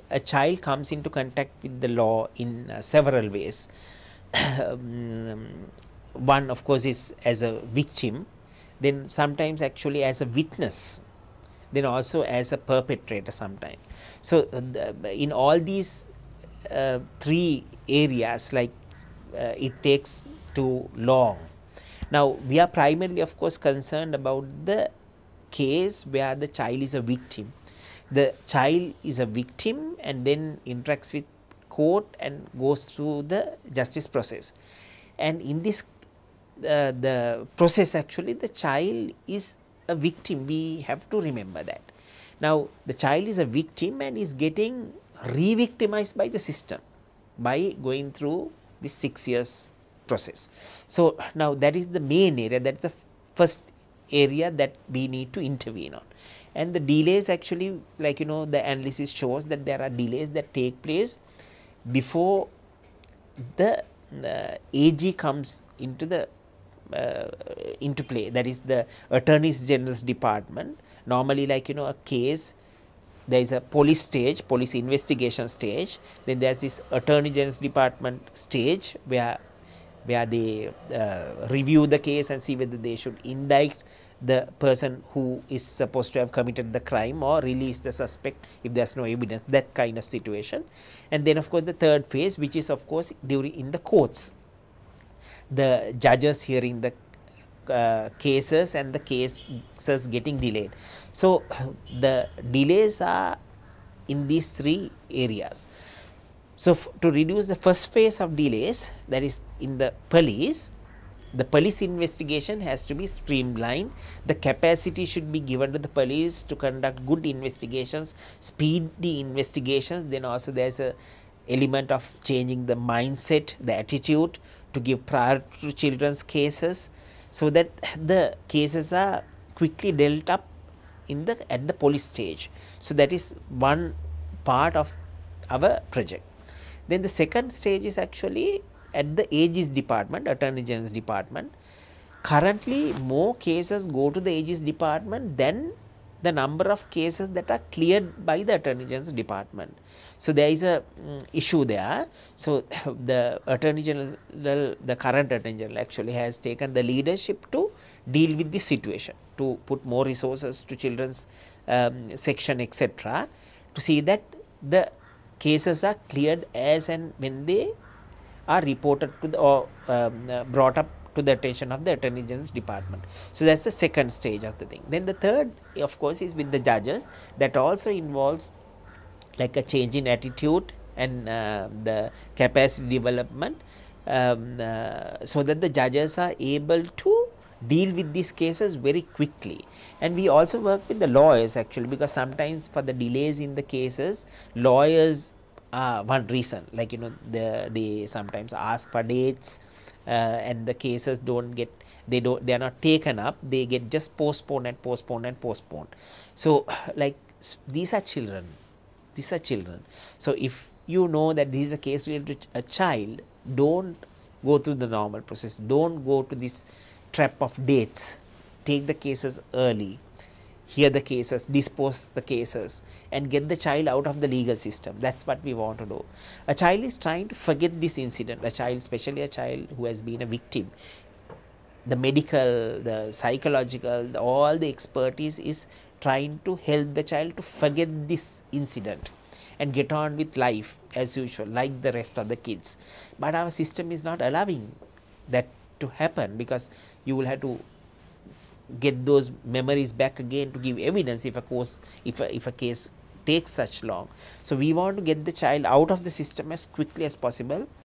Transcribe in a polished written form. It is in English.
a child comes into contact with the law in several ways. One of course is as a victim, then sometimes actually as a witness, then also as a perpetrator sometimes. So, in all these three areas, like it takes too long. Now, we are primarily of course concerned about the case where the child is a victim. The child is a victim and then interacts with court and goes through the justice process, and in this the process actually the child is a victim. We have to remember that. Now, the child is a victim and is getting re-victimized by the system by going through this 6 years process. So, now that is the main area, that is the first area that we need to intervene on. And the delays actually, like the analysis shows that there are delays that take place before the AG comes into the into play, that is the Attorney General's department. Normally, like a case, there is a police stage, police investigation stage, then there is this Attorney General's department stage where they review the case and see whether they should indict the person who is supposed to have committed the crime or release the suspect if there is no evidence, that kind of situation. And then of course the third phase, which is of course during in the courts, the judges hearing the cases and the cases getting delayed. So, the delays are in these three areas. So, to reduce the first phase of delays, that is in the police investigation has to be streamlined. The capacity should be given to the police to conduct good investigations, speedy investigations. Then also there is a element of changing the mindset, the attitude, to give priority to children's cases, so that the cases are quickly dealt up in at the police stage. So, that is one part of our project. Then the second stage is actually at the AG's department, Attorney General's department. Currently, more cases go to the AG's department than the number of cases that are cleared by the Attorney General's department. So, there is a issue there. So, the Attorney General, the current Attorney General actually has taken the leadership to deal with this situation, to put more resources to children's section, etc., to see that the cases are cleared as and when they are reported to the or brought up to the attention of the Attorney General's department. So, that is the second stage of the thing. Then the third of course is with the judges. That also involves like a change in attitude and the capacity development, so that the judges are able to deal with these cases very quickly. And we also work with the lawyers actually, because sometimes for the delays in the cases, lawyers are one reason, like they sometimes ask for dates and the cases they are not taken up, they get just postponed and postponed and postponed. So, like these are children. So, if you know that this is a case related to a child, don't go through the normal process, don't go to this trap of dates. Take the cases early, hear the cases, dispose the cases, and get the child out of the legal system. That is what we want to do. A child is trying to forget this incident, a child, especially a child who has been a victim. The medical, the psychological, all the expertise is trying to help the child to forget this incident and get on with life as usual, like the rest of the kids. But our system is not allowing that to happen, because you will have to get those memories back again to give evidence if a case takes such long. So, we want to get the child out of the system as quickly as possible.